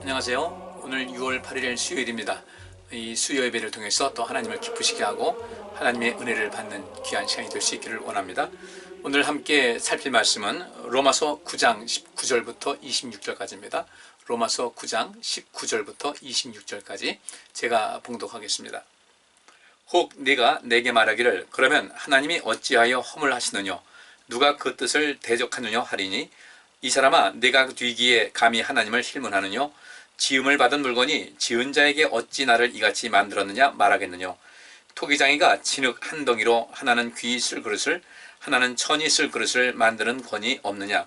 안녕하세요. 오늘 6월 8일 수요일입니다. 이 수요 예배를 통해서 또 하나님을 기쁘시게 하고 하나님의 은혜를 받는 귀한 시간이 될 수 있기를 원합니다. 오늘 함께 살필 말씀은 로마서 9장 19절부터 26절까지입니다. 로마서 9장 19절부터 26절까지 제가 봉독하겠습니다. 혹 네가 내게 말하기를 그러면 하나님이 어찌하여 허물하시느냐 누가 그 뜻을 대적하느냐 하리니 이 사람아 네가 뒤기에 감히 하나님을 힐문하느냐 지음을 받은 물건이 지은 자에게 어찌 나를 이같이 만들었느냐 말하겠느냐 토기장이가 진흙 한 덩이로 하나는 귀 쓸 그릇을 하나는 천이 쓸 그릇을 만드는 권이 없느냐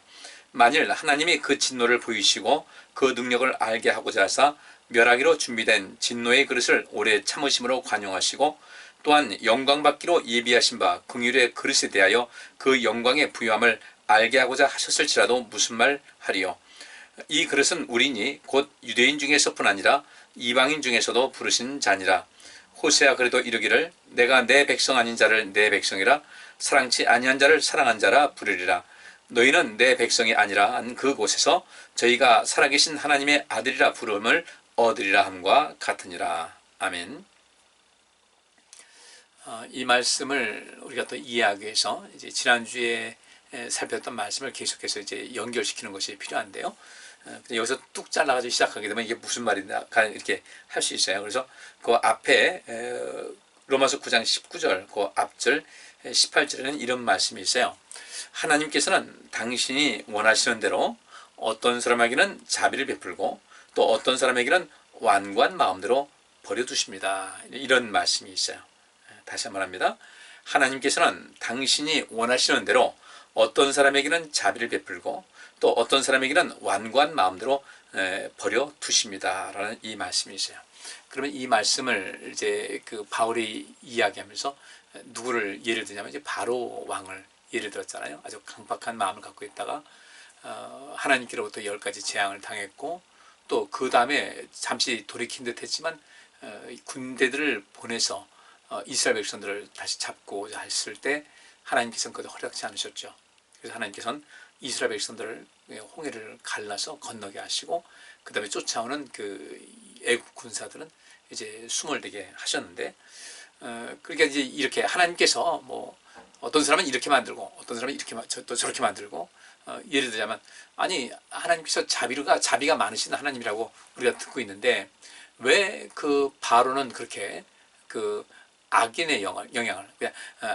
만일 하나님이 그 진노를 보이시고 그 능력을 알게 하고자 하사 멸하기로 준비된 진노의 그릇을 오래 참으심으로 관용하시고 또한 영광받기로 예비하신 바 긍휼의 그릇에 대하여 그 영광의 부요함을 알게 하고자 하셨을지라도 무슨 말 하리요. 이 그릇은 우리니 곧 유대인 중에서뿐 아니라 이방인 중에서도 부르신 자니라. 호세아 그래도 이르기를 내가 내 백성 아닌 자를 내 백성이라 사랑치 아니한 자를 사랑한 자라 부르리라. 너희는 내 백성이 아니라 한 그곳에서 저희가 살아계신 하나님의 아들이라 부름을 얻으리라 함과 같으니라. 아멘. 이 말씀을 우리가 또 이해하기 위해서 이제 지난주에 살폈던 말씀을 계속해서 이제 연결시키는 것이 필요한데요. 여기서 뚝 잘라가지고 시작하게 되면 이게 무슨 말인가 이렇게 할 수 있어요. 그래서 그 앞에 로마서 9장 19절 그 앞절 18절에는 이런 말씀이 있어요. 하나님께서는 당신이 원하시는 대로 어떤 사람에게는 자비를 베풀고 또 어떤 사람에게는 완고한 마음대로 버려두십니다. 이런 말씀이 있어요. 다시 한번 합니다. 하나님께서는 당신이 원하시는 대로 어떤 사람에게는 자비를 베풀고 또 어떤 사람에게는 완고한 마음대로 버려두십니다. 라는 이 말씀이 있어요. 그러면 이 말씀을 이제 그 바울이 이야기하면서 누구를 예를 들냐면 이제 바로 왕을 예를 들었잖아요. 아주 강박한 마음을 갖고 있다가 하나님께로부터 10가지 재앙을 당했고 또 그 다음에 잠시 돌이킨 듯 했지만 군대들을 보내서 이스라엘 백성들을 다시 잡고자 했을 때 하나님께서는 그것을 허락지 않으셨죠. 그래서 하나님께서는 이스라엘 백성들을 홍해를 갈라서 건너게 하시고 그 다음에 쫓아오는 그 애국 군사들은 이제 숨을 대게 하셨는데 그러니까 이제 이렇게 하나님께서 뭐 어떤 사람은 이렇게 만들고 어떤 사람은 이렇게 또 저렇게 만들고 예를 들자면 아니 하나님께서 자비가 많으신 하나님이라고 우리가 듣고 있는데 왜 그 바로는 그렇게 그 악인의 영향을 그냥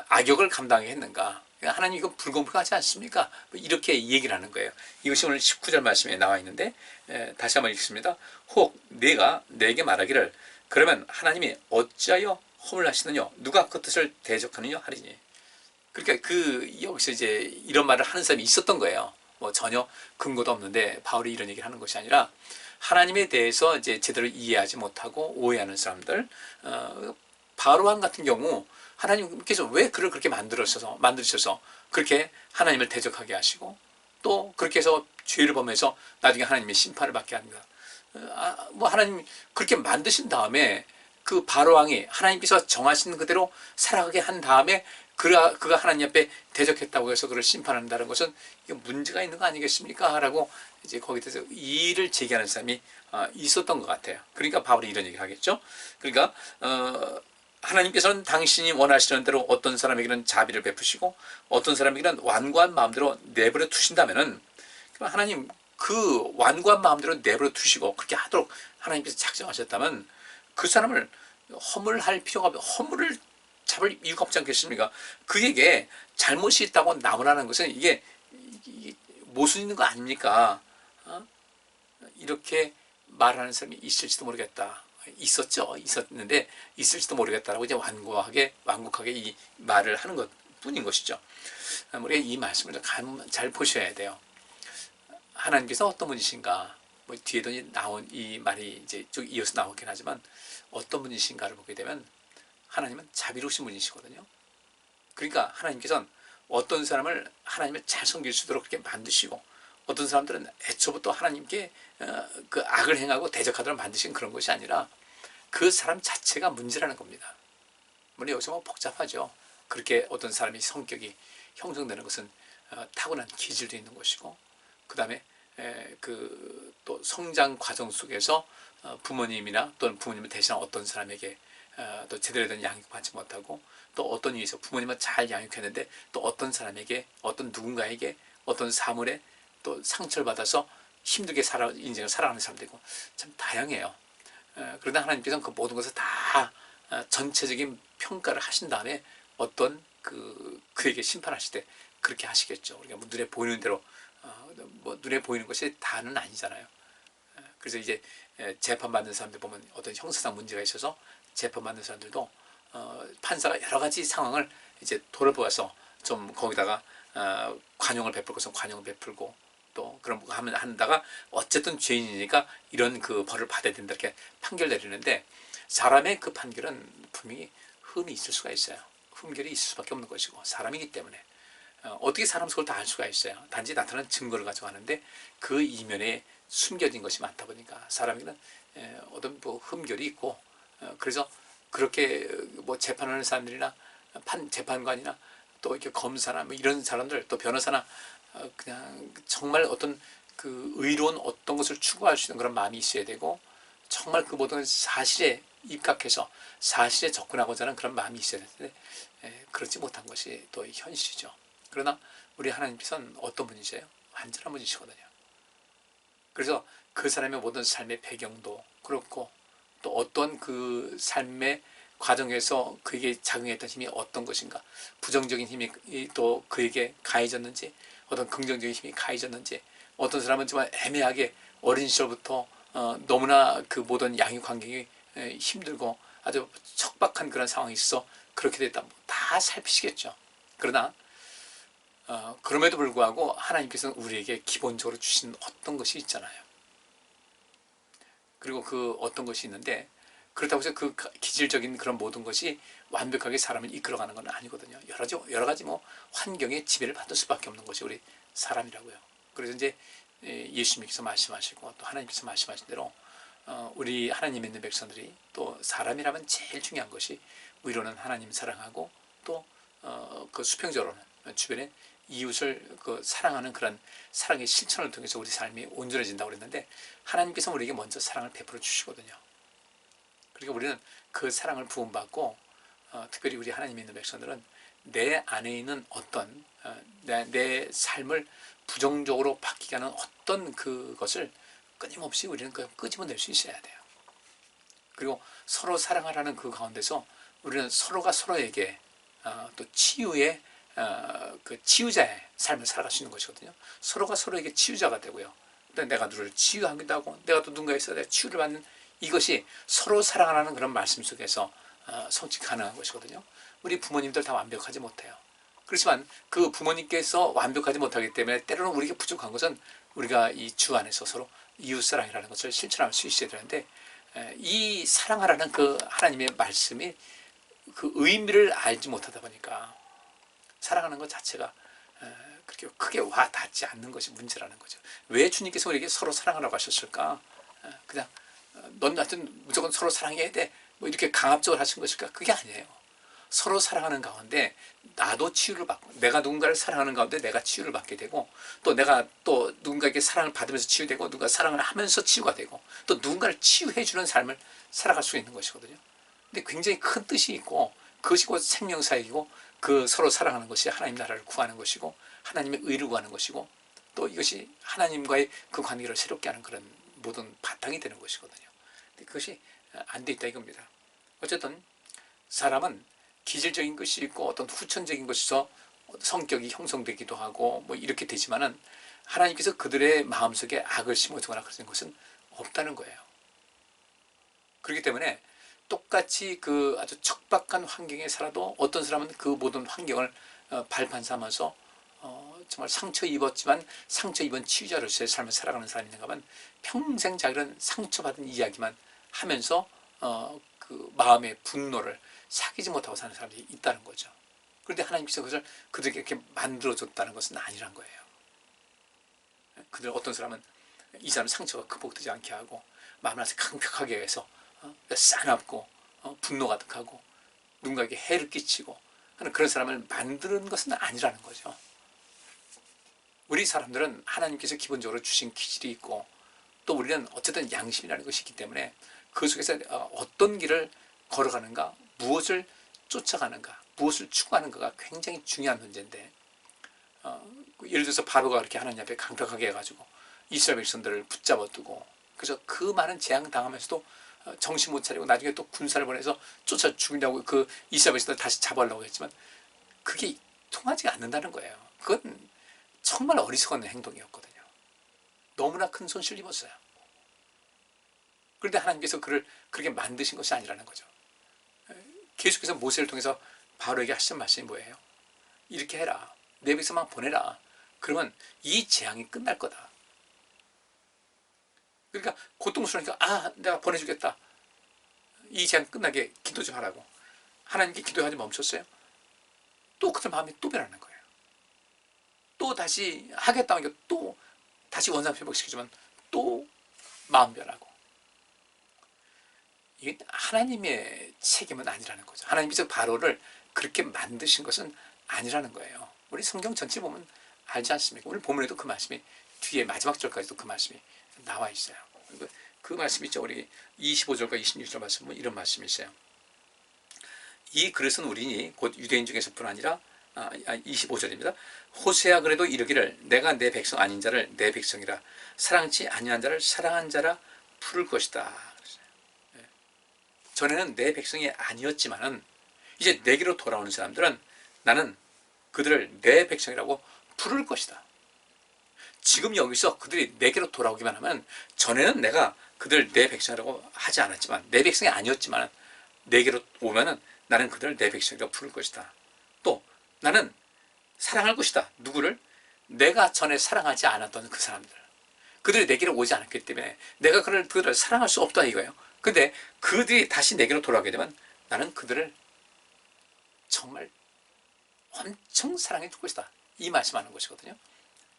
악역을 감당하게 했는가? 하나님 이거 불공평하지 않습니까? 이렇게 얘기를 하는 거예요. 이것이 오늘 19절 말씀에 나와 있는데 다시 한번 읽습니다. 혹 네가 내게 말하기를 그러면 하나님이 어찌하여 허물하시느냐 누가 그 뜻을 대적하느냐 하리니. 그러니까 여기서 이제 이런 말을 하는 사람이 있었던 거예요. 뭐 전혀 근거도 없는데 바울이 이런 얘기를 하는 것이 아니라 하나님에 대해서 이제 제대로 이해하지 못하고 오해하는 사람들 바로왕 같은 경우 하나님께서 왜 그를 그렇게 만드셔서 그렇게 하나님을 대적하게 하시고 또 그렇게 해서 죄를 범해서 나중에 하나님의 심판을 받게 합니다. 뭐 하나님 그렇게 만드신 다음에 그 바로왕이 하나님께서 정하신 그대로 살아가게 한 다음에 그가 하나님 앞에 대적했다고 해서 그를 심판한다는 것은 이거 문제가 있는 거 아니겠습니까? 라고 이제 거기에 대해서 이의를 제기하는 사람이 있었던 것 같아요. 그러니까 바울이 이런 얘기를 하겠죠. 그러니까 하나님께서는 당신이 원하시는 대로 어떤 사람에게는 자비를 베푸시고 어떤 사람에게는 완고한 마음대로 내버려 두신다면은 하나님 그 완고한 마음대로 내버려 두시고 그렇게 하도록 하나님께서 작정하셨다면 그 사람을 허물할 필요가 없고 허물을 잡을 이유가 없지 않겠습니까? 그에게 잘못이 있다고 나무라는 것은 이게 모순 있는 거 아닙니까? 이렇게 말하는 사람이 있을지도 모르겠다. 있었는데 있을지도 모르겠다라고 이제 완곡하게 이 말을 하는 것 뿐인 것이죠. 우리가 이 말씀을 잘 보셔야 돼요. 하나님께서 어떤 분이신가? 뭐 뒤에도 나온 이 말이 이제 쭉 이어서 나오긴 하지만 어떤 분이신가를 보게 되면 하나님은 자비로우신 분이시거든요. 그러니까 하나님께서는 어떤 사람을 하나님을 잘 섬길 수 있도록 그렇게 만드시고 어떤 사람들은 애초부터 하나님께 그 악을 행하고 대적하도록 만드신 그런 것이 아니라 그 사람 자체가 문제라는 겁니다. 물론 여기서 뭐 복잡하죠. 그렇게 어떤 사람이 성격이 형성되는 것은 타고난 기질도 있는 것이고 그 다음에 그 또 성장 과정 속에서 부모님이나 또는 부모님을 대신한 어떤 사람에게 또 제대로 된 양육 받지 못하고 또 어떤 이유에서 부모님은 잘 양육했는데 또 어떤 사람에게 어떤 누군가에게 어떤 사물에 또 상처를 받아서 힘들게 인생을 살아가는 사람들이고 참 다양해요. 그러나 하나님께서는 그 모든 것을 다 전체적인 평가를 하신 다음에 어떤 그에게 심판하실 때 그렇게 하시겠죠. 우리가 뭐 눈에 보이는 대로 뭐 눈에 보이는 것이 다는 아니잖아요. 그래서 이제 재판받는 사람들 보면 어떤 형사상 문제가 있어서 재판받는 사람들도 판사가 여러 가지 상황을 이제 돌아보아서 좀 거기다가 관용을 베풀 것은 관용을 베풀고 또 그런 거 하면 한다가 어쨌든 죄인이니까 이런 그 벌을 받아야 된다 이렇게 판결 내리는데 사람의 그 판결은 분명히 흠이 있을 수가 있어요. 흠결이 있을 수밖에 없는 것이고 사람이기 때문에 어떻게 사람 속을 다 알 수가 있어요. 단지 나타나는 증거를 가지고 하는데 그 이면에 숨겨진 것이 많다 보니까 사람에게는 어떤 뭐 흠결이 있고 그래서 그렇게 뭐 재판하는 사람들이나 재판관이나 또 이렇게 검사나 뭐 이런 사람들 또 변호사나 그냥 정말 어떤 그 의로운 어떤 것을 추구할 수 있는 그런 마음이 있어야 되고 정말 그 모든 사실에 입각해서 사실에 접근하고자 하는 그런 마음이 있어야 되는데 그렇지 못한 것이 또 현실이죠. 그러나 우리 하나님께서는 어떤 분이세요? 완전한 분이시거든요. 그래서 그 사람의 모든 삶의 배경도 그렇고 또 어떤 그 삶의 과정에서 그에게 작용했던 힘이 어떤 것인가, 부정적인 힘이 또 그에게 가해졌는지 어떤 긍정적인 힘이 가해졌는지 어떤 사람은 정말 애매하게 어린 시절부터 너무나 그 모든 양육 환경이 힘들고 아주 척박한 그런 상황이 있어 그렇게 됐다 다 살피시겠죠. 그러나 그럼에도 불구하고 하나님께서는 우리에게 기본적으로 주신 어떤 것이 있잖아요. 그리고 그 어떤 것이 있는데 그렇다고 해서 그 기질적인 그런 모든 것이 완벽하게 사람을 이끌어가는 건 아니거든요. 여러 가지 뭐 환경에 지배를 받을 수밖에 없는 것이 우리 사람이라고요. 그래서 이제 예수님께서 말씀하시고 또 하나님께서 말씀하신 대로 우리 하나님 믿는 백성들이 또 사람이라면 제일 중요한 것이 위로는 하나님 사랑하고 또 그 수평적으로는 주변에 이웃을 그 사랑하는 그런 사랑의 실천을 통해서 우리 삶이 온전해진다고 그랬는데 하나님께서 우리에게 먼저 사랑을 베풀어 주시거든요. 그러니까 우리는 그 사랑을 부음받고 특별히 우리 하나님 믿는 백성들은 내 안에 있는 어떤 내 삶을 부정적으로 바뀌게 하는 어떤 그것을 끊임없이 우리는 끄집어낼 수 있어야 돼요. 그리고 서로 사랑하라는 그 가운데서 우리는 서로가 서로에게 또 치유의 그 치유자의 삶을 살아갈 수 있는 것이거든요. 서로가 서로에게 치유자가 되고요. 내가 누구를 치유하기도 하고 내가 또 누군가에서 내가 치유를 받는 이것이 서로 사랑하라는 그런 말씀 속에서 성취 가능한 것이거든요. 우리 부모님들 다 완벽하지 못해요. 그렇지만 그 부모님께서 완벽하지 못하기 때문에 때로는 우리에게 부족한 것은 우리가 이 주 안에서 서로 이웃사랑이라는 것을 실천할 수 있어야 되는데 이 사랑하라는 그 하나님의 말씀이 그 의미를 알지 못하다 보니까 사랑하는 것 자체가 그렇게 크게 와 닿지 않는 것이 문제라는 거죠. 왜 주님께서 우리에게 서로 사랑하라고 하셨을까? 그냥 넌 하여튼 무조건 서로 사랑해야 돼 뭐 이렇게 강압적으로 하신 것일까? 그게 아니에요. 서로 사랑하는 가운데 나도 치유를 받고 내가 누군가를 사랑하는 가운데 내가 치유를 받게 되고 또 내가 또 누군가에게 사랑을 받으면서 치유되고 누군가 사랑을 하면서 치유가 되고 또 누군가를 치유해주는 삶을 살아갈 수 있는 것이거든요. 근데 굉장히 큰 뜻이 있고 그것이 곧 생명사역이고 그 서로 사랑하는 것이 하나님 나라를 구하는 것이고 하나님의 의를 구하는 것이고 또 이것이 하나님과의 그 관계를 새롭게 하는 그런 모든 바탕이 되는 것이거든요. 근데 그것이 안 돼 있다 이겁니다. 어쨌든 사람은 기질적인 것이 있고 어떤 후천적인 것에서 성격이 형성되기도 하고 뭐 이렇게 되지만은 하나님께서 그들의 마음속에 악을 심어두거나 그런 것은 없다는 거예요. 그렇기 때문에 똑같이 그 아주 척박한 환경에 살아도 어떤 사람은 그 모든 환경을 발판 삼아서 정말 상처 입었지만 상처 입은 치유자로서의 삶을 살아가는 사람이 있는가 하면 평생 자기는 상처받은 이야기만 하면서 그 마음의 분노를 사귀지 못하고 사는 사람들이 있다는 거죠. 그런데 하나님께서 그것을 그들에게 이렇게 만들어줬다는 것은 아니란 거예요. 그들 어떤 사람은 이 사람 상처가 극복되지 않게 하고 마음을 아주 강력하게 해서 싸납고 분노 가득하고 누군가에게 해를 끼치고 하는 그런 사람을 만드는 것은 아니라는 거죠. 우리 사람들은 하나님께서 기본적으로 주신 기질이 있고 또 우리는 어쨌든 양심이라는 것이 있기 때문에 그 속에서 어떤 길을 걸어가는가, 무엇을 쫓아가는가, 무엇을 추구하는가가 굉장히 중요한 문제인데 예를 들어서 바로가 그렇게 하나님 앞에 강력하게 해가지고 이스라엘 백성들을 붙잡아 두고 그래서 그 많은 재앙 당하면서도 정신 못 차리고 나중에 또 군사를 보내서 쫓아 죽이려고 그 이스라엘 백성들을 다시 잡아오려고 했지만 그게 통하지 않는다는 거예요. 그건 정말 어리석은 행동이었거든요. 너무나 큰 손실을 입었어요. 그런데 하나님께서 그를 그렇게 만드신 것이 아니라는 거죠. 계속해서 모세를 통해서 바로에게 하신 말씀이 뭐예요? 이렇게 해라. 내 백성만 보내라. 그러면 이 재앙이 끝날 거다. 그러니까 고통스러우니까 내가 보내주겠다. 이 재앙 끝나게 기도 좀 하라고. 하나님께 기도하지 멈췄어요. 또 그들 마음이 또 변하는 거예요. 또 다시 하겠다 하니까 또 다시 원상 회복시키지만 또 마음 변하고. 이게 하나님의 책임은 아니라는 거죠. 하나님께서 바로를 그렇게 만드신 것은 아니라는 거예요. 우리 성경 전체 보면 알지 않습니까? 오늘 본문에도 그 말씀이 뒤에 마지막 절까지도 그 말씀이 나와 있어요. 그 말씀이 있죠. 우리 25절과 26절 말씀 보면 이런 말씀이 있어요. 이 그릇은 우리니 곧 유대인 중에서뿐 아니라 25절입니다. 호세아 그래도 이르기를 내가 내 백성 아닌 자를 내 백성이라 사랑치 아니한 자를 사랑한 자라 부를 것이다. 전에는 내 백성이 아니었지만은 이제 내게로 돌아오는 사람들은 나는 그들을 내 백성이라고 부를 것이다. 지금 여기서 그들이 내게로 돌아오기만 하면 전에는 내가 그들을 내 백성이라고 하지 않았지만 내 백성이 아니었지만 내게로 오면은 나는 그들을 내 백성이라고 부를 것이다. 또 나는 사랑할 것이다. 누구를? 내가 전에 사랑하지 않았던 그 사람들. 그들이 내게로 오지 않았기 때문에 내가 그들을 사랑할 수 없다 이거예요. 근데 그들이 다시 내게로 돌아오게 되면 나는 그들을 정말 엄청 사랑해 줄 것이다. 이 말씀하는 것이거든요.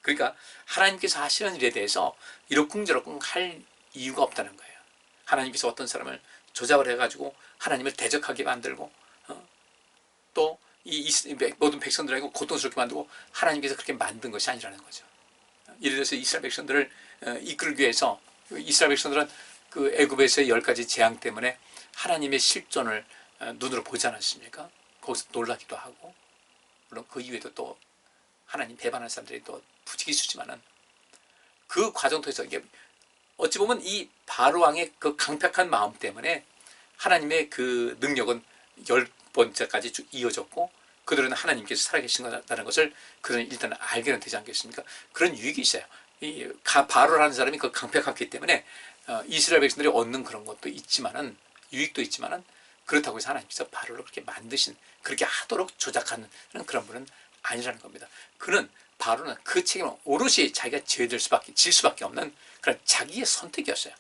그러니까 하나님께서 하시는 일에 대해서 이러쿵저러쿵 할 이유가 없다는 거예요. 하나님께서 어떤 사람을 조작을 해가지고 하나님을 대적하게 만들고 또 이 모든 백성들에게 고통스럽게 만들고 하나님께서 그렇게 만든 것이 아니라는 거죠. 예를 들어서 이스라엘 백성들을 이끌기 위해서 이스라엘 백성들은 그 애굽에서의 10가지 재앙 때문에 하나님의 실존을 눈으로 보지 않았습니까? 거기서 놀라기도 하고 물론 그 이후에도 또 하나님 배반하는 사람들이 또 부지기수지만은 그 과정 통해서 이게 어찌 보면 이 바로 왕의 그 강력한 마음 때문에 하나님의 그 능력은 10번째까지 쭉 이어졌고 그들은 하나님께서 살아계신다는 것을 그들은 일단 알게는 되지 않겠습니까? 그런 유익이 있어요. 이 바로라는 사람이 그 강력했기 때문에 이스라엘 백성들이 얻는 그런 것도 있지만은 유익도 있지만은 그렇다고 해서 하나님께서 바로를 그렇게 만드신 그렇게 하도록 조작하는 그런 분은 아니라는 겁니다. 그는 바로는 그 책임을 오롯이 자기가 질 수밖에 없는 그런 자기의 선택이었어요.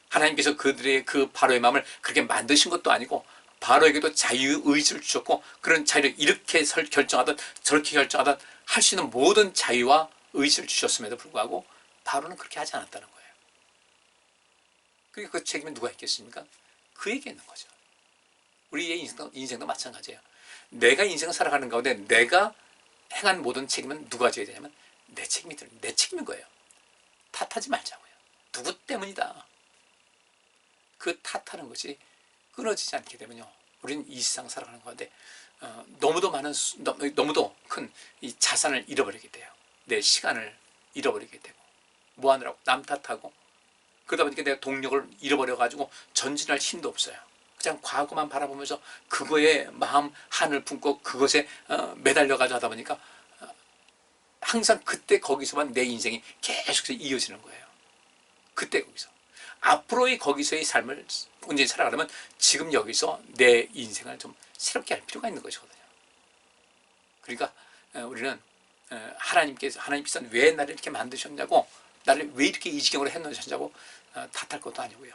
하나님께서 그들의 그 바로의 마음을 그렇게 만드신 것도 아니고 바로에게도 자유의지를 주셨고 그런 자유를 이렇게 결정하든 저렇게 결정하든 할 수 있는 모든 자유와 의지를 주셨음에도 불구하고 바로는 그렇게 하지 않았다는 거예요. 그러니까 그 책임은 누가 있겠습니까? 그에게 있는 거죠. 우리의 인생도 마찬가지예요. 내가 인생을 살아가는 가운데 내가 행한 모든 책임은 누가 져야 되냐면 내 책임인 거예요. 탓하지 말자고요. 누구 때문이다. 그 탓하는 것이 끊어지지 않게 되면요. 우리는 이 세상 살아가는 가운데 너무도 큰 이 자산을 잃어버리게 돼요. 내 시간을 잃어버리게 되고 뭐 하느라고 남 탓하고 그러다 보니까 내가 동력을 잃어버려가지고 전진할 힘도 없어요. 그냥 과거만 바라보면서 그거에 마음 한을 품고 그것에 매달려가지고 하다 보니까 항상 그때 거기서만 내 인생이 계속해서 이어지는 거예요. 그때 거기서. 앞으로의 거기서의 삶을 온전히 살아가려면 지금 여기서 내 인생을 좀 새롭게 할 필요가 있는 것이거든요. 그러니까 우리는 하나님께서 왜 나를 이렇게 만드셨냐고 나를 왜 이렇게 이 지경으로 해놓으셨냐고 탓할 것도 아니고요.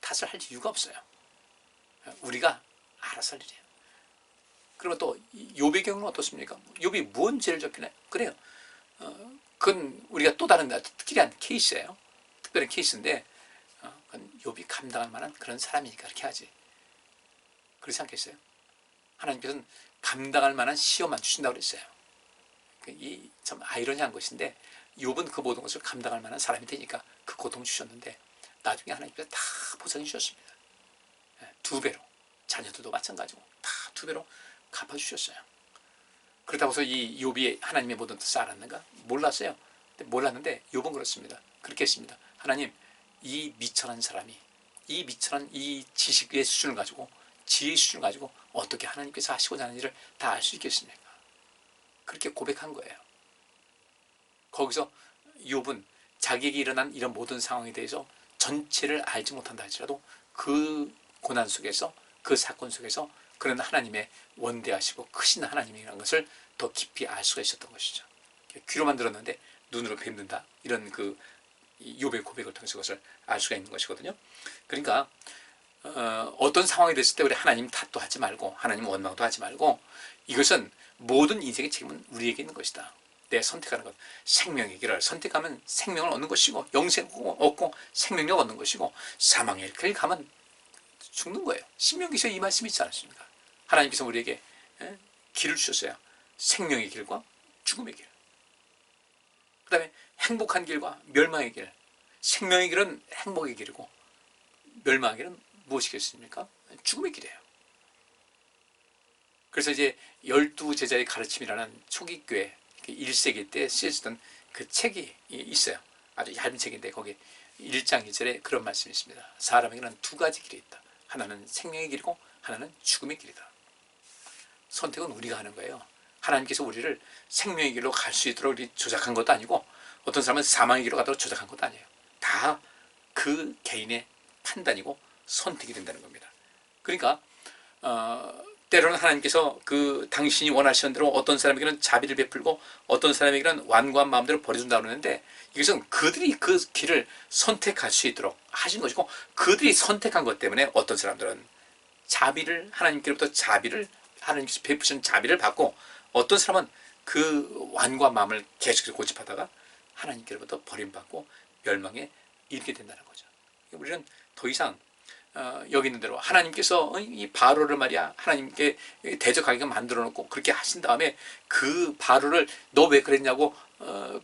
탓을 할 이유가 없어요. 우리가 알아서 할 일이에요. 그리고 또 욥의 경우는 어떻습니까? 욥이 무언 죄를 졌길래 그래요. 그건 우리가 또 다른 특이한 케이스예요. 특별한 케이스인데 그건 욥이 감당할 만한 그런 사람이니까 그렇게 하지. 그렇지 않겠어요? 하나님께서는 감당할 만한 시험만 주신다고 그랬어요. 이 참 아이러니한 것인데 욥은 그 모든 것을 감당할 만한 사람이 되니까 그 고통을 주셨는데 나중에 하나님께서 다 보상해 주셨습니다. 2배로, 자녀들도 마찬가지고 다 2배로 갚아주셨어요. 그렇다고 해서 이 욥이 하나님의 모든 뜻을 알았는가? 몰랐어요. 몰랐는데 욥은 그렇습니다. 그렇게 했습니다. 하나님, 이 미천한 사람이 이 미천한 이 지식의 수준을 가지고 지혜의 수준을 가지고 어떻게 하나님께서 하시고자 하는 일을 다 알 수 있겠습니까? 그렇게 고백한 거예요. 거기서 욥은 자기에게 일어난 이런 모든 상황에 대해서 전체를 알지 못한다 할지라도 그 고난 속에서 그 사건 속에서 그런 하나님의 원대하시고 크신 하나님이라는 것을 더 깊이 알 수가 있었던 것이죠. 귀로만 들었는데 눈으로 뵙는다, 이런 그 욥의 고백을 통해서 그것을 알 수가 있는 것이거든요. 그러니까 어떤 상황이 됐을 때 우리 하나님 탓도 하지 말고 하나님 원망도 하지 말고, 이것은 모든 인생의 책임은 우리에게 있는 것이다. 내 선택하는 것, 생명의 길을 선택하면 생명을 얻는 것이고 영생을 얻고 생명력 얻는 것이고, 사망의 길을 가면 죽는 거예요. 신명기서에 이 말씀이 있지 않습니까? 하나님께서 우리에게 길을 주셨어요. 생명의 길과 죽음의 길, 그 다음에 행복한 길과 멸망의 길. 생명의 길은 행복의 길이고 멸망의 길은 무엇이겠습니까? 죽음의 길이에요. 그래서 이제 12제자의 가르침이라는 초기 교회 1세기 때 쓰여졌던 그 책이 있어요. 아주 얇은 책인데 거기 1장 1절에 그런 말씀이 있습니다. 사람에게는 2가지 길이 있다. 하나는 생명의 길이고 하나는 죽음의 길이다. 선택은 우리가 하는 거예요. 하나님께서 우리를 생명의 길로 갈 수 있도록 조작한 것도 아니고 어떤 사람은 사망의 길로 가도록 조작한 것도 아니에요. 다 그 개인의 판단이고 선택이 된다는 겁니다. 그러니까 때로는 하나님께서 그 당신이 원하시는 대로 어떤 사람에게는 자비를 베풀고 어떤 사람에게는 완고한 마음대로 버려준다고 그러는데, 이것은 그들이 그 길을 선택할 수 있도록 하신 것이고, 그들이 선택한 것 때문에 어떤 사람들은 자비를, 하나님께로부터 자비를, 하나님께서 베푸신 자비를 받고, 어떤 사람은 그 완고한 마음을 계속해서 고집하다가 하나님께로부터 버림받고 멸망에 이르게 된다는 거죠. 우리는 더 이상 여기 있는 대로 하나님께서 이 바로를 말이야 하나님께 대적하게 만들어 놓고 그렇게 하신 다음에 그 바로를 너 왜 그랬냐고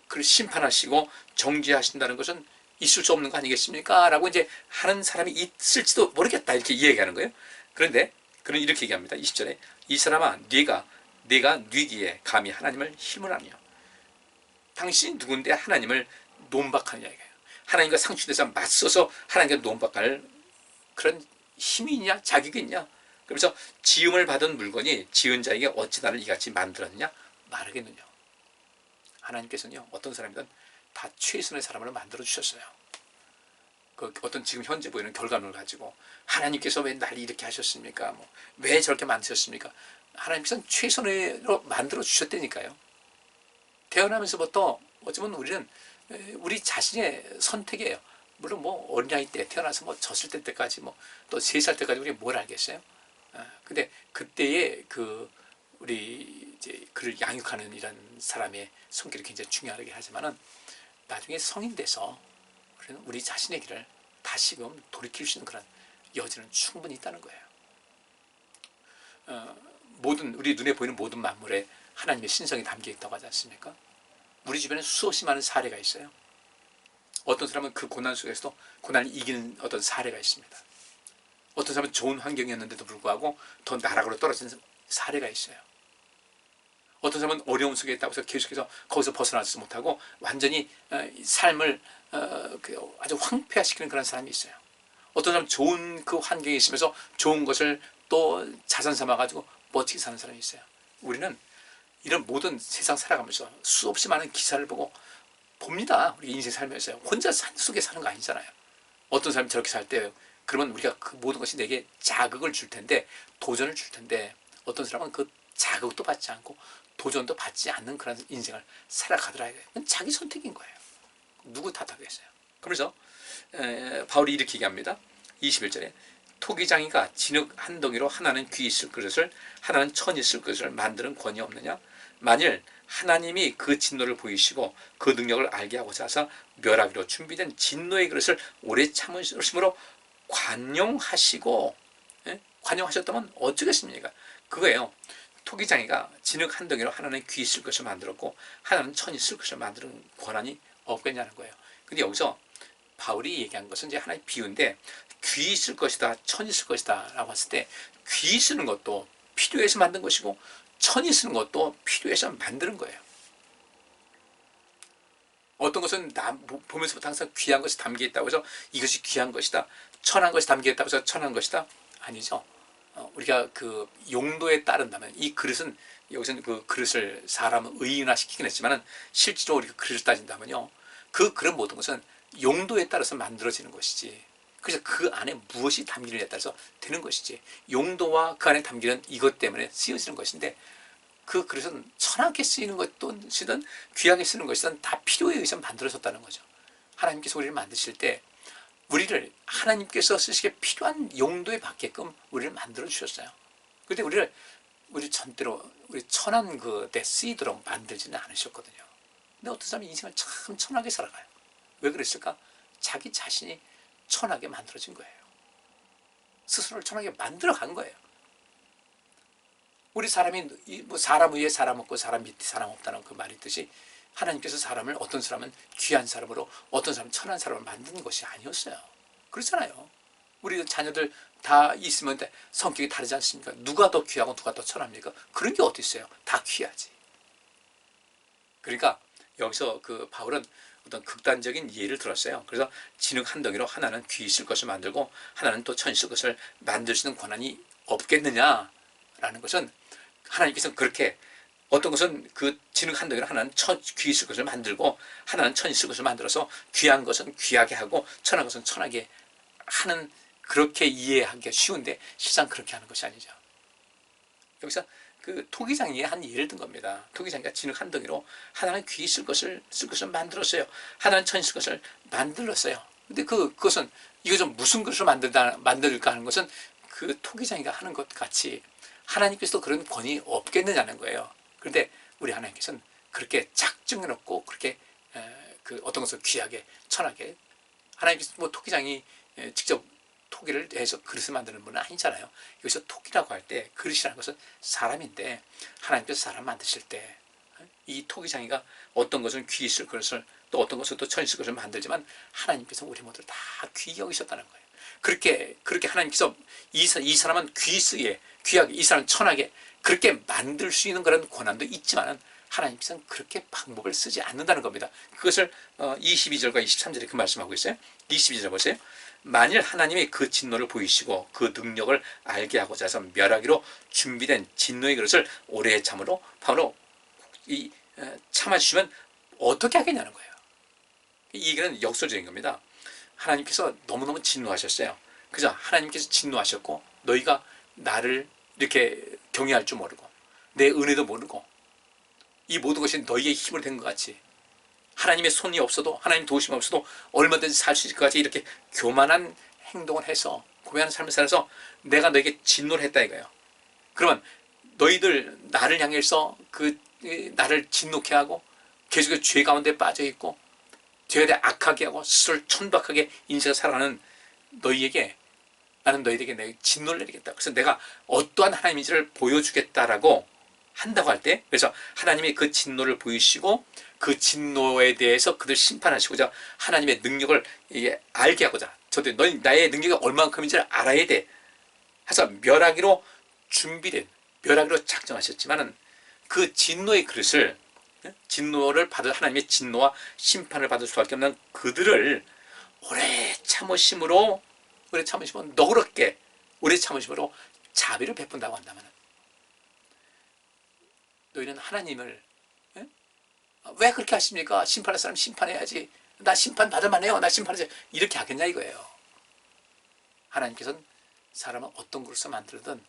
그 심판하시고 정죄하신다는 것은 있을 수 없는 거 아니겠습니까? 라고 이제 하는 사람이 있을지도 모르겠다, 이렇게 이야기하는 거예요. 그런데 그는 이렇게 얘기합니다. 20절에 이 사람아, 네가 뉘기에 감히 하나님을 힘을 하며 당신이 누군데 하나님을 논박하느냐 이거예요. 하나님과 상충돼서 맞서서 하나님과 논박할 그런 힘이 있냐, 자격이 있냐. 그래서 지음을 받은 물건이 지은 자에게 어찌 나를 이같이 만들었느냐 말하겠느냐. 하나님께서는요, 어떤 사람이든 다 최선의 사람을 만들어 주셨어요. 그 어떤 지금 현재 보이는 결과물을 가지고 하나님께서 왜 날 이렇게 하셨습니까? 왜 저렇게 만드셨습니까? 하나님께서는 최선으로 만들어 주셨다니까요. 태어나면서부터 어쩌면 우리는 우리 자신의 선택이에요. 물론 어린아이 때 태어나서 졌을 때까지 또 3살 때까지 우리가 뭘 알겠어요? 근데 그때의 우리 이제 그를 양육하는 이런 사람의 손길이 굉장히 중요하긴 하지만은 나중에 성인 돼서 우리 자신의 길을 다시금 돌이킬 수 있는 그런 여지는 충분히 있다는 거예요. 우리 눈에 보이는 모든 만물에 하나님의 신성이 담겨 있다고 하지 않습니까? 우리 주변에 수없이 많은 사례가 있어요. 어떤 사람은 그 고난 속에서도 고난을 이기는 어떤 사례가 있습니다. 어떤 사람은 좋은 환경이었는데도 불구하고 더 나락으로 떨어진 사례가 있어요. 어떤 사람은 어려움 속에 있다고 해서 계속해서 거기서 벗어나지 못하고 완전히 삶을 아주 황폐화시키는 그런 사람이 있어요. 어떤 사람은 좋은 그 환경에 있으면서 좋은 것을 또 자산 삼아가지고 멋지게 사는 사람이 있어요. 우리는 이런 모든 세상 살아가면서 수없이 많은 기사를 보고 봅니다. 우리 인생 살면서요. 혼자 산속에 사는 거 아니잖아요. 어떤 사람이 저렇게 살 때 그러면 우리가 그 모든 것이 내게 자극을 줄 텐데, 도전을 줄 텐데, 어떤 사람은 그 자극도 받지 않고 도전도 받지 않는 그런 인생을 살아가더라고요. 그건 자기 선택인 거예요. 누구 탓하겠어요. 그래서 바울이 이렇게 얘기합니다. 21절에 토기장이가 진흙 한 덩이로 하나는 귀 있을 그릇을 하나는 천 있을 그릇을 만드는 권위 없느냐? 만일 하나님이 그 진노를 보이시고 그 능력을 알게 하고자 하사 멸하기로 준비된 진노의 그릇을 오래 참으심으로 관용하시고, 관용하셨다면 어쩌겠습니까? 그거예요. 토기장이가 진흙 한 덩이로 하나는 귀 쓸 것을 만들었고 하나는 천이 쓸 것을 만드는 권한이 없겠냐는 거예요. 근데 여기서 바울이 얘기한 것은 이제 하나의 비유인데, 귀 쓸 것이다, 천이 쓸 것이다 라고 했을 때, 귀 쓰는 것도 필요해서 만든 것이고 천이 쓰는 것도 필요해서 만드는 거예요. 어떤 것은 보면서부터 항상 귀한 것이 담겨 있다고 해서 이것이 귀한 것이다, 천한 것이 담겨 있다고 해서 천한 것이다, 아니죠. 우리가 그 용도에 따른다면, 이 그릇은, 여기서는 그 그릇을 사람은 의인화시키긴 했지만 실제로 우리가 그릇을 따진다면요, 그 그릇 모든 것은 용도에 따라서 만들어지는 것이지, 그래서 그 안에 무엇이 담기느냐에 따라서 되는 것이지, 용도와 그 안에 담기는 이것 때문에 쓰여지는 것인데, 그 그릇은 천하게 쓰이는 것이든 귀하게 쓰는 것이든 다 필요에 의해서 만들어졌다는 거죠. 하나님께서 우리를 만드실 때 우리를 하나님께서 쓰시기에 필요한 용도에 맞게끔 우리를 만들어 주셨어요. 그런데 우리 전대로 우리 천한 그데 쓰이도록 만들지는 않으셨거든요. 근데 어떤 사람이 인생을 참 천하게 살아가요. 왜 그랬을까? 자기 자신이 천하게 만들어진 거예요. 스스로를 천하게 만들어 간 거예요. 우리 사람이 뭐 사람 위에 사람 없고 사람 밑에 사람 없다는 그 말이 있듯이, 하나님께서 사람을, 어떤 사람은 귀한 사람으로 어떤 사람은 천한 사람을 만든 것이 아니었어요. 그렇잖아요. 우리 자녀들 다 있으면 성격이 다르지 않습니까? 누가 더 귀하고 누가 더 천합니까? 그런 게 어디 있어요? 다 귀하지. 그러니까 여기서 그 바울은 어떤 극단적인 예를 들었어요. 그래서 진흙 한 덩이로 하나는 귀 쓸 것을 만들고 하나는 또 천 쓸 것을 만들 수 있는 권한이 없겠느냐라는 것은, 하나님께서는 그렇게 어떤 것은 그 진흙 한 덩이로 하나는 귀 쓸 것을 만들고 하나는 천이 쓸 것을 만들어서 귀한 것은 귀하게 하고 천한 것은 천하게 하는, 그렇게 이해하기가 쉬운데 실상 그렇게 하는 것이 아니죠. 여기서 그 토기장이에 한 예를 든 겁니다. 토기장이가 진흙 한 덩이로 하나는 귀 쓸 것을 만들었어요. 하나는 천이 쓸 것을 만들었어요. 근데 그것은, 이거 좀 무슨 것을 만들까 하는 것은 그 토기장이가 하는 것 같이 하나님께서도 그런 권위 없겠느냐는 거예요. 그런데 우리 하나님께서는 그렇게 작정해놓고 그렇게 그 어떤 것을 귀하게 천하게, 하나님께서 뭐 토기장이 직접 토기를 해서 그릇을 만드는 분은 아니잖아요. 여기서 토기라고 할 때 그릇이라는 것은 사람인데, 하나님께서 사람 만드실 때 이 토기장이가 어떤 것은 귀 있을 그릇을, 또 어떤 것은 또 천 있을 것을 만들지만 하나님께서 우리 모두를 다 귀히 여기셨다는 거예요. 그렇게 하나님께서 이 사람은 귀하게, 이 사람은 천하게 그렇게 만들 수 있는 그런 권한도 있지만은 하나님께서는 그렇게 방법을 쓰지 않는다는 겁니다. 그것을 22절과 23절에 그 말씀하고 있어요. 22절 보세요. 만일 하나님이 그 진노를 보이시고 그 능력을 알게 하고자 해서 멸하기로 준비된 진노의 그릇을 오래 참으로 참아주시면 어떻게 하겠냐는 거예요. 이 얘기는 역설적인 겁니다. 하나님께서 너무너무 진노하셨어요. 그죠? 하나님께서 진노하셨고 너희가 나를 이렇게 경외할 줄 모르고 내 은혜도 모르고 이 모든 것이 너희의 힘으로 된 것 같이, 하나님의 손이 없어도, 하나님 도우심이 없어도 얼마든지 살 수 있을 것 같이 이렇게 교만한 행동을 해서, 교만한 삶을 살아서 내가 너에게 진노를 했다 이거예요. 그러면 너희들 나를 향해서 나를 진노케 하고 계속해서 죄 가운데 빠져 있고 죄에 대해 악하게 하고 스스로를 천박하게 인생을 살아가는 너희에게 나는 너희에게 내 진노를 내리겠다. 그래서 내가 어떠한 하나님인지를 보여주겠다라고 한다고 할 때, 그래서 하나님이 그 진노를 보이시고 그 진노에 대해서 그들 심판하시고자 하나님의 능력을 알게 하고자, 저도 너희 나의 능력이 얼만큼인지를 알아야 돼 해서 멸하기로 작정하셨지만은 그 진노의 그릇을, 진노를 받을, 하나님의 진노와 심판을 받을 수밖에 없는 그들을 오래 참으심으로 너그럽게 오래 참으심으로 자비를 베푼다고 한다면, 너희는 하나님을 왜 그렇게 하십니까? 심판할 사람 심판해야지, 나 심판 받을만 해요, 나 심판하지, 이렇게 하겠냐 이거예요. 하나님께서는 사람은 어떤 그릇을 만들든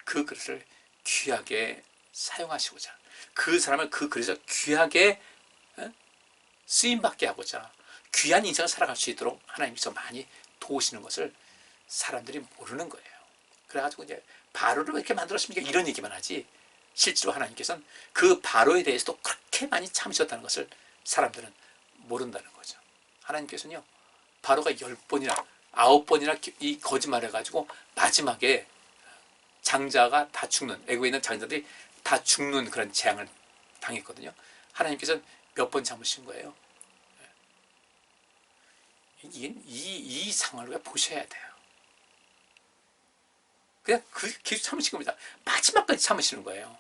그 그릇을 귀하게 사용하시고자, 그 사람을 그 그릇을 귀하게 쓰임받게 하고자 귀한 인생을 살아갈 수 있도록 하나님께서 많이 도우시는 것을 사람들이 모르는 거예요. 그래가지고 이제 바로를 왜 이렇게 만들었습니까? 이런 얘기만 하지, 실제로 하나님께서는 그 바로에 대해서도 그렇게 많이 참으셨다는 것을 사람들은 모른다는 거죠. 하나님께서는요, 바로가 10번이나 9번이나 이 거짓말을 해가지고 마지막에 장자가 다 죽는, 애국에 있는 장자들이 다 죽는 그런 재앙을 당했거든요. 하나님께서 몇 번 참으신 거예요. 이 상황을 우리가 보셔야 돼요. 그냥 계속 참으신 겁니다. 마지막까지 참으시는 거예요.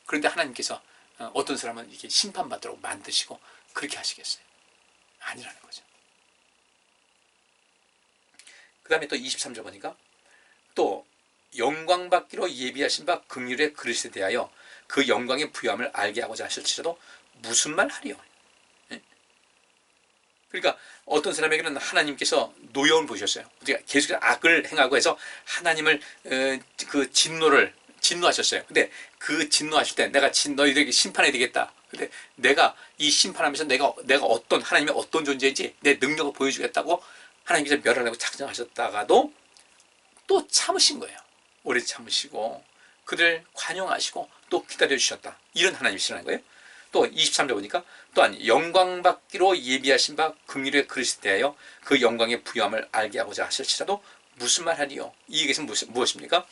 그런데 하나님께서 어떤 사람은 이렇게 심판받도록 만드시고 그렇게 하시겠어요? 아니라는 거죠. 그 다음에 또 23절 보니까 또 영광받기로 예비하신 바 긍휼의 그릇에 대하여 그 영광의 부요함을 알게 하고자 하실지라도 무슨 말 하리요? 그러니까 어떤 사람에게는 하나님께서 노여움을 보셨어요. 우리가 계속 악을 행하고 해서 하나님을 그 진노하셨어요. 근데 그 진노하실 때 내가 너희들에게 심판해야 되겠다. 근데 내가 이 심판하면서 내가 어떤 하나님의 어떤 존재인지 내 능력을 보여주겠다고 하나님께서 멸하려고 작정하셨다가도 또 참으신 거예요. 오래 참으시고 그들 관용하시고 또 기다려주셨다. 이런 하나님이시라는 거예요. 또 23절 보니까 또한 영광받기로 예비하신 바 긍휼의 그릇에 대하여 그 영광의 부요함을 알게 하고자 하실지라도 무슨 말 하리요? 이 얘기는 무엇입니까?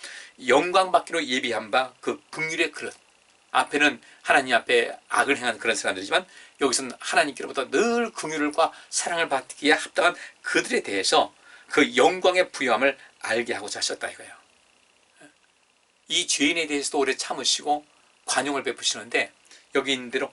영광받기로 예비한 바 그 긍휼의 그릇. 앞에는 하나님 앞에 악을 행한 그런 사람들이지만 여기서는 하나님께로부터 늘 긍휼과 사랑을 받기에 합당한 그들에 대해서 그 영광의 부요함을 알게 하고자 하셨다 이거예요. 이 죄인에 대해서도 오래 참으시고 관용을 베푸시는데 여기 있는 대로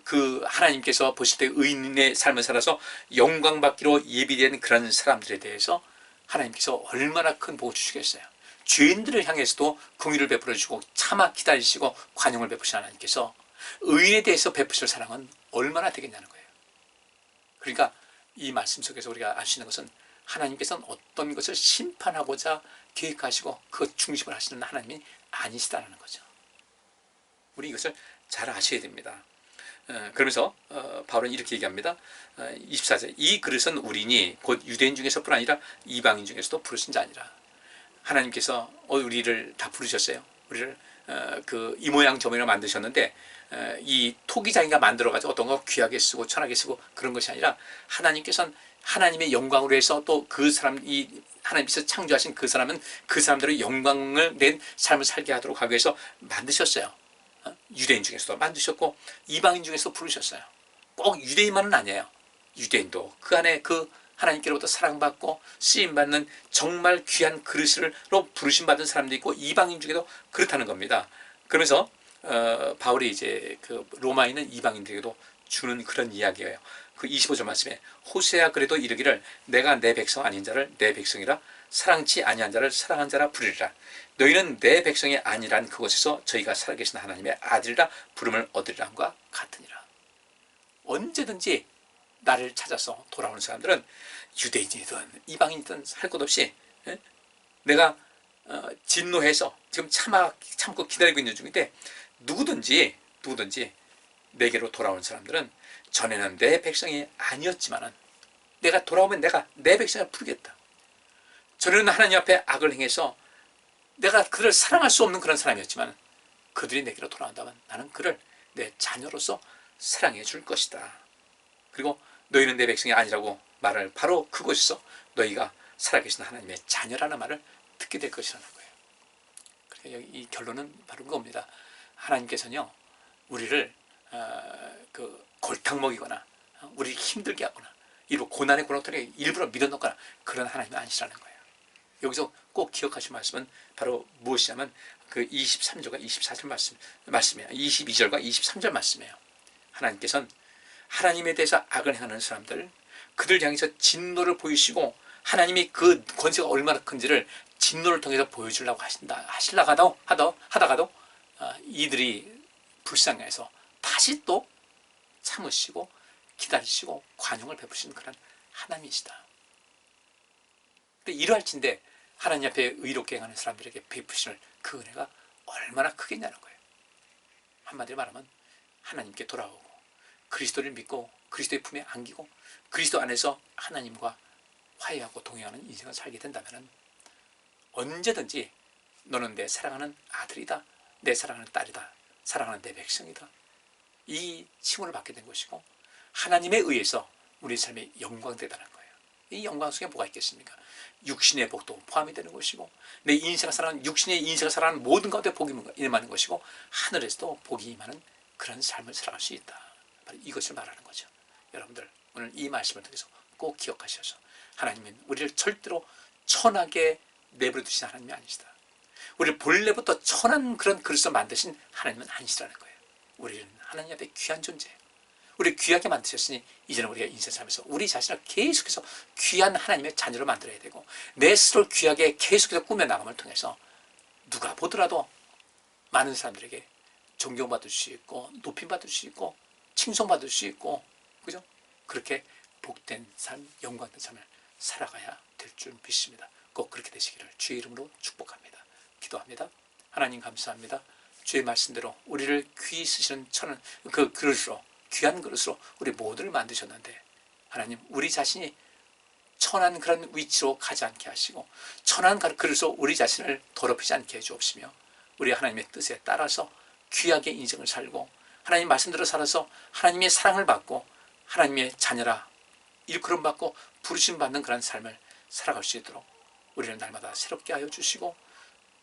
그 하나님께서 보실 때 의인의 삶을 살아서 영광받기로 예비된 그런 사람들에 대해서 하나님께서 얼마나 큰 복을 주시겠어요. 죄인들을 향해서도 긍휼을 베풀어 주시고 참아 기다리시고 관용을 베푸신 하나님께서 의인에 대해서 베푸실 사랑은 얼마나 되겠냐는 거예요. 그러니까 이 말씀 속에서 우리가 알 수 있는 것은 하나님께서는 어떤 것을 심판하고자 계획하시고 그 중심을 하시는 하나님이 아니시다는 거죠. 우리 이것을 잘 아셔야 됩니다. 그러면서 바울은 이렇게 얘기합니다. 24절 이 그릇은 우리니 곧 유대인 중에서뿐 아니라 이방인 중에서도 부르신 자니라. 하나님께서 우리를 다 부르셨어요. 우리를 이 모양 저 모양 만드셨는데 이 토기장이가 만들어가지고 어떤 거 귀하게 쓰고 천하게 쓰고 그런 것이 아니라 하나님께서는 하나님의 영광으로 해서 또 그 사람 하나님께서 창조하신 그 사람은 그 사람들의 영광을 낸 삶을 살게 하도록 하기 위해서 만드셨어요. 유대인 중에서도 만드셨고 이방인 중에서도 부르셨어요. 꼭 유대인만은 아니에요. 유대인도 그 안에 그 하나님께로부터 사랑받고 쓰임받는 정말 귀한 그릇으로 부르심받은 사람도 있고 이방인 중에도 그렇다는 겁니다. 그러면서 바울이 이제 그 로마에 있는 이방인들에게도 주는 그런 이야기예요. 그 25절 말씀에 호세아 그래도 이르기를 내가 내 백성 아닌 자를 내 백성이라 사랑치 아니한 자를 사랑한 자라 부르리라. 너희는 내 백성이 아니란 그곳에서 저희가 살아계신 하나님의 아들이라 부름을 얻으리라 함과 같으니라. 언제든지 나를 찾아서 돌아오는 사람들은 유대인이든 이방인이든 할 것 없이 내가 진노해서 지금 참고 기다리고 있는 중인데 누구든지 내게로 돌아오는 사람들은 전에는 내 백성이 아니었지만은 내가 돌아오면 내가 내 백성을 부르겠다. 전에는 하나님 앞에 악을 행해서 내가 그들을 사랑할 수 없는 그런 사람이었지만 그들이 내게로 돌아온다면 나는 그를 내 자녀로서 사랑해 줄 것이다. 그리고 너희는 내 백성이 아니라고 말을 바로 그곳에서 너희가 살아계신 하나님의 자녀라는 말을 듣게 될 것이라는 거예요. 그러니까 이 결론은 바로 그겁니다. 하나님께서는요 우리를 골탕 먹이거나 우리를 힘들게 하거나 고난의 고난통에 일부러 밀어넣거나 그런 하나님은 아니시라는 거예요. 여기서 꼭 기억하실 말씀은 바로 무엇이냐면 그 23절과 24절 말씀이에요. 22절과 23절 말씀이에요. 하나님께서는 하나님에 대해서 악을 행하는 사람들 그들 향해서 진노를 보이시고 하나님이 그 권세가 얼마나 큰지를 진노를 통해서 보여주려고 하다가도 이들이 불쌍해서 다시 또 참으시고 기다리시고 관용을 베푸시는 그런 하나님이시다. 근데 이러할진데 하나님 앞에 의롭게 행하는 사람들에게 베푸시는 그 은혜가 얼마나 크겠냐는 거예요. 한마디로 말하면 하나님께 돌아오고 그리스도를 믿고 그리스도의 품에 안기고 그리스도 안에서 하나님과 화해하고 동행하는 인생을 살게 된다면 언제든지 너는 내 사랑하는 아들이다, 내 사랑하는 딸이다, 사랑하는 내 백성이다, 이 칭호를 받게 된 것이고 하나님에 의해서 우리 삶이 영광되다는 거예요. 이 영광 속에 뭐가 있겠습니까? 육신의 복도 포함이 되는 것이고, 내 인생을 살아가는, 육신의 인생을 살아가는 모든 가운데 복이 임하는 것이고, 하늘에서도 복이 임하는 그런 삶을 살아갈 수 있다. 바로 이것을 말하는 거죠. 여러분들 오늘 이 말씀을 통해서 꼭 기억하셔서, 하나님은 우리를 절대로 천하게 내버려 두신 하나님이 아니시다. 우리를 본래부터 천한 그런 그릇으로 만드신 하나님은 아니시라는 거예요. 우리는 하나님 앞에 귀한 존재예요. 우리 귀하게 만드셨으니 이제는 우리가 인생 삶에서 우리 자신을 계속해서 귀한 하나님의 자녀로 만들어야 되고, 내 스스로를 귀하게 계속해서 꾸며나감을 통해서 누가 보더라도 많은 사람들에게 존경받을 수 있고, 높임받을 수 있고, 칭송받을 수 있고, 그죠? 그렇게 복된 삶, 영광된 삶을 살아가야 될 줄 믿습니다. 꼭 그렇게 되시기를 주의 이름으로 축복합니다. 기도합니다. 하나님 감사합니다. 주의 말씀대로 우리를 귀히 쓰시는 천은 그 그릇으로, 귀한 그릇으로 우리 모두를 만드셨는데, 하나님 우리 자신이 천한 그런 위치로 가지 않게 하시고, 천한 그릇으로 우리 자신을 더럽히지 않게 해주옵시며, 우리 하나님의 뜻에 따라서 귀하게 인생을 살고, 하나님 말씀대로 살아서 하나님의 사랑을 받고, 하나님의 자녀라 일컬음 받고 부르심 받는 그런 삶을 살아갈 수 있도록 우리를 날마다 새롭게 하여 주시고,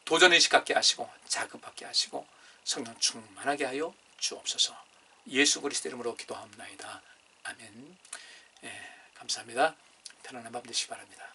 도전의식 갖게 하시고, 자극받게 하시고, 성령 충만하게 하여 주옵소서. 예수 그리스도 이름으로 기도하옵나이다. 아멘. 감사합니다. 편안한 밤 되시기 바랍니다.